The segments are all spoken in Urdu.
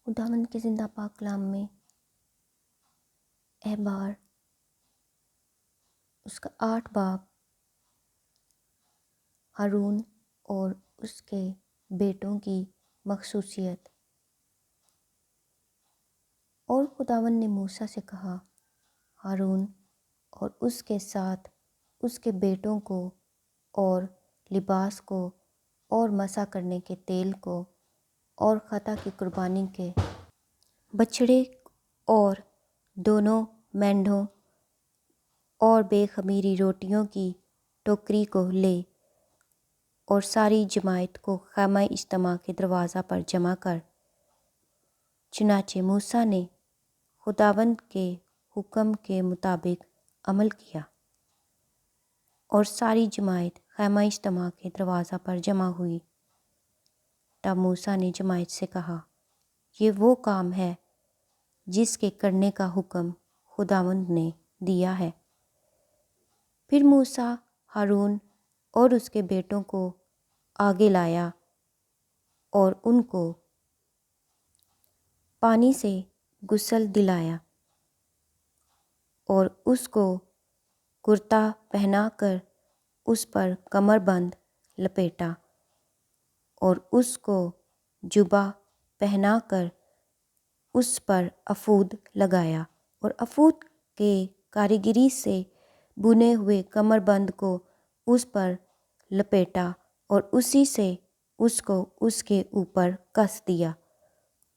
خداوند کے زندہ پاک کلام میں احبار اس کا 8 باب ہارون اور اس کے بیٹوں کی مخصوصیت۔ اور خداوند نے موسیٰ سے کہا، ہارون اور اس کے ساتھ اس کے بیٹوں کو اور لباس کو اور مسح کرنے کے تیل کو اور خطا کی قربانی کے بچھڑے اور دونوں مینڈھوں اور بے خمیری روٹیوں کی ٹوکری کو لے اور ساری جماعت کو خیمہ اجتماع کے دروازہ پر جمع کر۔ چنانچہ موسیٰ نے خداوند کے حکم کے مطابق عمل کیا، اور ساری جماعت خیمہ اجتماع کے دروازہ پر جمع ہوئی۔ تب موسیٰ نے جماعت سے کہا، یہ وہ کام ہے جس کے کرنے کا حکم خداوند نے دیا ہے۔ پھر موسیٰ ہارون اور اس کے بیٹوں کو آگے لایا اور ان کو پانی سے غسل دلایا، اور اس کو کرتا پہنا کر اس پر کمر بند لپیٹا، اور اس کو جبہ پہنا کر اس پر افود لگایا، اور افود کے کاریگری سے بنے ہوئے کمر بند کو اس پر لپیٹا، اور اسی سے اس کو اس کے اوپر کس دیا،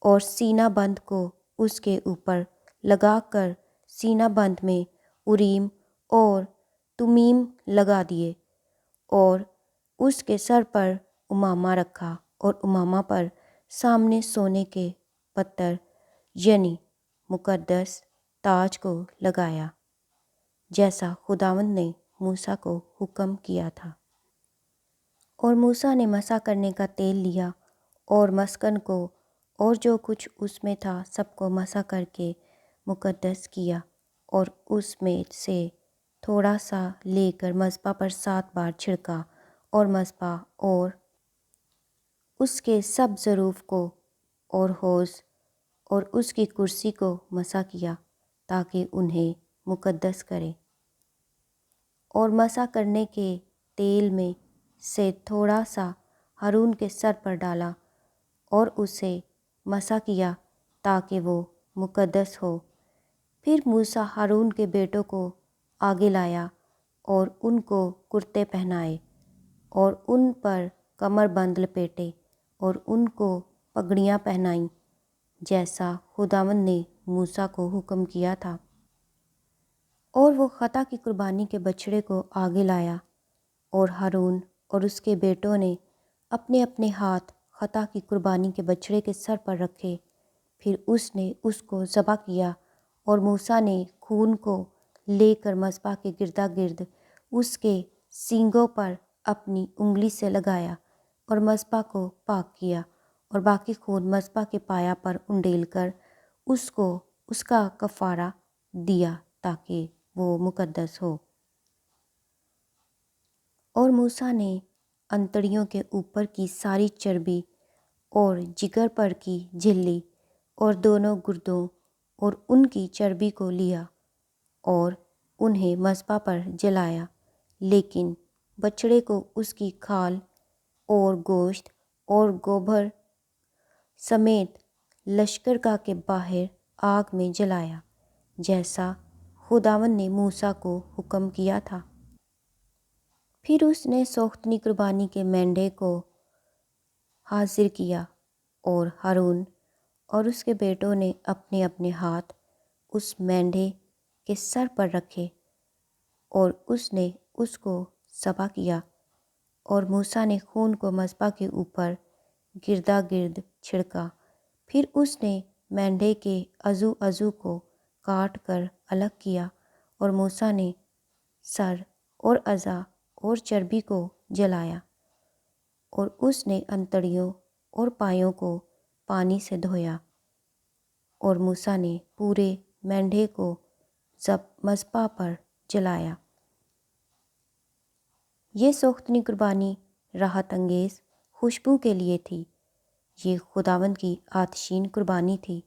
اور سینہ بند کو اس کے اوپر لگا کر سینہ بند میں اوریم اور تمیم لگا دیے، اور اس کے سر پر امامہ رکھا، اور امامہ پر سامنے سونے کے پتر یعنی مقدس تاج کو لگایا، جیسا خداوند نے موسیٰ کو حکم کیا تھا۔ اور موسیٰ نے مسح کرنے کا تیل لیا اور مسکن کو اور جو کچھ اس میں تھا سب کو مسح کر کے مقدس کیا، اور اس میں سے تھوڑا سا لے کر مذبح پر 7 بار چھڑکا، اور مذبح اور اس کے سب ظروف کو اور حوض اور اس کی کرسی کو مسح کیا تاکہ انہیں مقدس کرے، اور مسح کرنے کے تیل میں سے تھوڑا سا ہارون کے سر پر ڈالا اور اسے مسح کیا تاکہ وہ مقدس ہو۔ پھر موسیٰ ہارون کے بیٹوں کو آگے لایا اور ان کو کرتے پہنائے، اور ان پر کمر بند لپیٹے، اور ان کو پگڑیاں پہنائیں جیسا خداوند نے موسیٰ کو حکم کیا تھا۔ اور وہ خطا کی قربانی کے بچھڑے کو آگے لایا، اور ہارون اور اس کے بیٹوں نے اپنے اپنے ہاتھ خطا کی قربانی کے بچھڑے کے سر پر رکھے۔ پھر اس نے اس کو ذبح کیا، اور موسیٰ نے خون کو لے کر مذبح کے گردا گرد اس کے سینگوں پر اپنی انگلی سے لگایا، اور مذبح کو پاک کیا، اور باقی خون مذبح کے پایا پر انڈیل کر اس کو اس کا کفارہ دیا تاکہ وہ مقدس ہو۔ اور موسیٰ نے انتڑیوں کے اوپر کی ساری چربی اور جگر پر کی جھلی اور دونوں گردوں اور ان کی چربی کو لیا اور انہیں مذبح پر جلایا، لیکن بچڑے کو اس کی کھال اور گوشت اور گوبر سمیت لشکرگاہ کے باہر آگ میں جلایا، جیسا خداوند نے موسیٰ کو حکم کیا تھا۔ پھر اس نے سوختنی قربانی کے مینڈھے کو حاضر کیا، اور ہارون اور اس کے بیٹوں نے اپنے اپنے ہاتھ اس مینڈھے کے سر پر رکھے، اور اس نے اس کو ذبح کیا، اور موسیٰ نے خون کو مذبح کے اوپر گردا گرد چھڑکا۔ پھر اس نے مینڈھے کے عضو کو کاٹ کر الگ کیا، اور موسیٰ نے سر اور اعضاء اور چربی کو جلایا، اور اس نے انتڑیوں اور پایوں کو پانی سے دھویا، اور موسیٰ نے پورے مینڈھے کو مذبح پر جلایا۔ یہ سوختنی قربانی راحت انگیز خوشبو کے لیے تھی، یہ خداوند کی آتشین قربانی تھی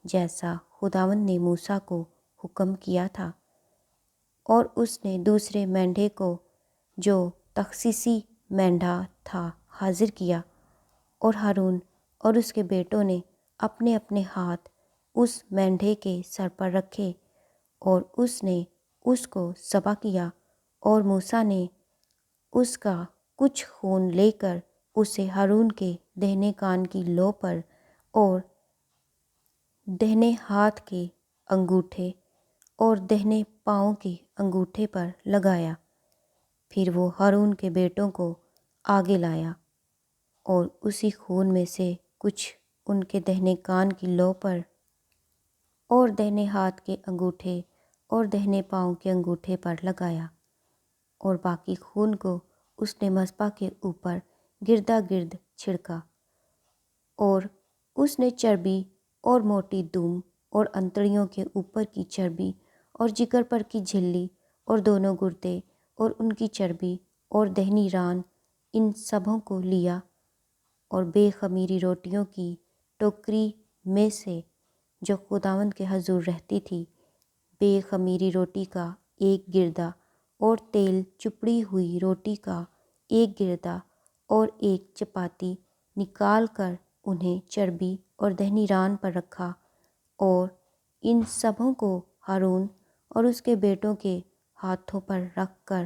جیسا خداوند نے موسیٰ کو حکم کیا تھا، اور اس نے دوسرے مینڈھے کو جو تخصیصی مینڈھا تھا حاضر کیا، اور ہارون اور اس کے بیٹوں نے اپنے اپنے ہاتھ اس مینڈھے کے سر پر رکھے، اور اس نے اس کو ذبح کیا، اور موسیٰ نے اس کا کچھ خون لے کر اسے ہارون کے دہنے کان کی لو پر اور دہنے ہاتھ کے انگوٹھے اور دہنے پاؤں کے انگوٹھے پر لگایا۔ پھر وہ ہارون کے بیٹوں کو آگے لایا اور اسی خون میں سے کچھ ان کے دہنے کان کی لو پر اور دہنے ہاتھ کے انگوٹھے اور دہنے پاؤں کے انگوٹھے پر لگایا، اور باقی خون کو اس نے مذبح کے اوپر گردا گرد چھڑکا، اور اس نے چربی اور موٹی دم اور انتڑیوں کے اوپر کی چربی اور جگر پر کی جھلی اور دونوں گردے اور ان کی چربی اور دہنی ران، ان سبھوں کو لیا، اور بے خمیری روٹیوں کی ٹوکری میں سے جو خداوند کے حضور رہتی تھی، بے خمیری روٹی کا ایک گردا اور تیل چپڑی ہوئی روٹی کا ایک گردا اور ایک چپاتی نکال کر انہیں چربی اور دہنی ران پر رکھا، اور ان سبھوں کو ہارون اور اس کے بیٹوں کے ہاتھوں پر رکھ کر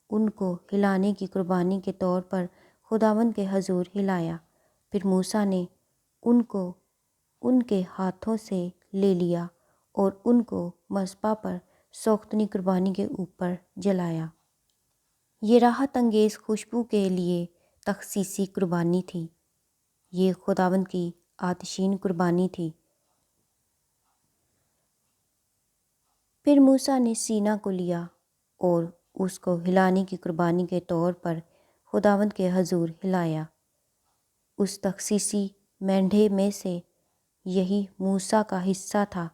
ان کو ہلانے کی قربانی کے طور پر خداوند کے حضور ہلایا۔ پھر موسیٰ نے ان کو ان کے ہاتھوں سے لے لیا اور ان کو مذبح پر سوختنی قربانی کے اوپر جلایا۔ یہ راحت انگیز خوشبو کے لیے تخصیصی قربانی تھی، یہ خداوند کی آتشین قربانی تھی۔ پھر موسیٰ نے سینا کو لیا اور اس کو ہلانے کی قربانی کے طور پر خداوند کے حضور ہلایا۔ اس تخصیصی مینڈھے میں سے یہی موسیٰ کا حصہ تھا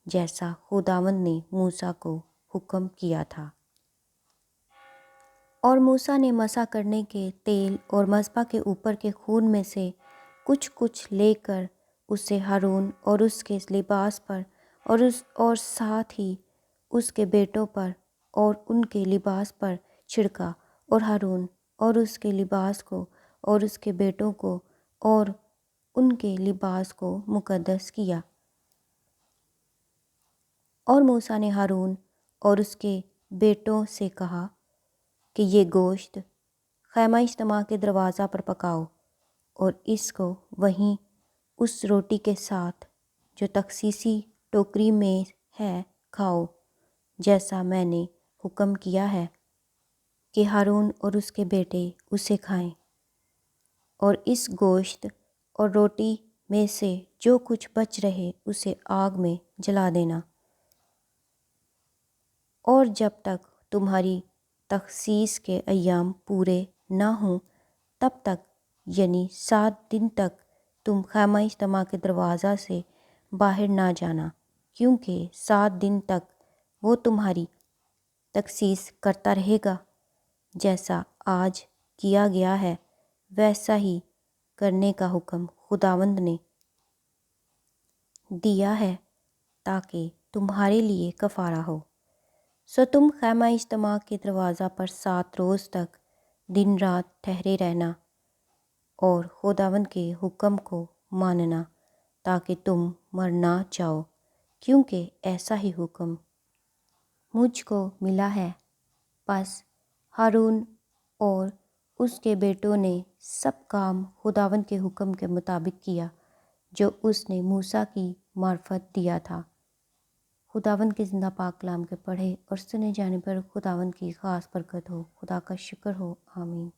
جیسا خداوند نے موسیٰ کو حکم کیا تھا۔ اور موسیٰ نے مسح کرنے کے تیل اور مذبح کے اوپر کے خون میں سے کچھ لے کر اسے ہارون اور اس کے لباس پر اور ساتھ ہی اس کے بیٹوں پر اور ان کے لباس پر چھڑکا، اور ہارون اور اس کے لباس کو اور اس کے بیٹوں کو اور ان کے لباس کو مقدس کیا۔ اور موسیٰ نے ہارون اور اس کے بیٹوں سے کہا کہ یہ گوشت خیمہ اجتماع کے دروازہ پر پکاؤ، اور اس کو وہیں اس روٹی کے ساتھ جو تخصیصی ٹوکری میں ہے کھاؤ، جیسا میں نے حکم کیا ہے کہ ہارون اور اس کے بیٹے اسے کھائیں۔ اور اس گوشت اور روٹی میں سے جو کچھ بچ رہے اسے آگ میں جلا دینا، اور جب تک تمہاری تخصیص کے ایام پورے نہ ہوں تب تک، یعنی 7 دن تک، تم خیمہ اجتماع کے دروازہ سے باہر نہ جانا، کیونکہ 7 دن تک وہ تمہاری تخصیص کرتا رہے گا۔ جیسا آج کیا گیا ہے ویسا ہی کرنے کا حکم خداوند نے دیا ہے تاکہ تمہارے لیے کفارہ ہو۔ سو تم خیمہ اجتماع کے دروازہ پر 7 روز تک دن رات ٹھہرے رہنا اور خداوند کے حکم کو ماننا تاکہ تم مر نہ جاؤ، کیونکہ ایسا ہی حکم مجھ کو ملا ہے۔ پس ہارون اور اس کے بیٹوں نے سب کام خداوند کے حکم کے مطابق کیا جو اس نے موسیٰ کی معرفت دیا تھا۔ خداوند کے زندہ پاک کلام کے پڑھے اور سنے جانے پر خداوند کی خاص برکت ہو۔ خدا کا شکر ہو، آمین۔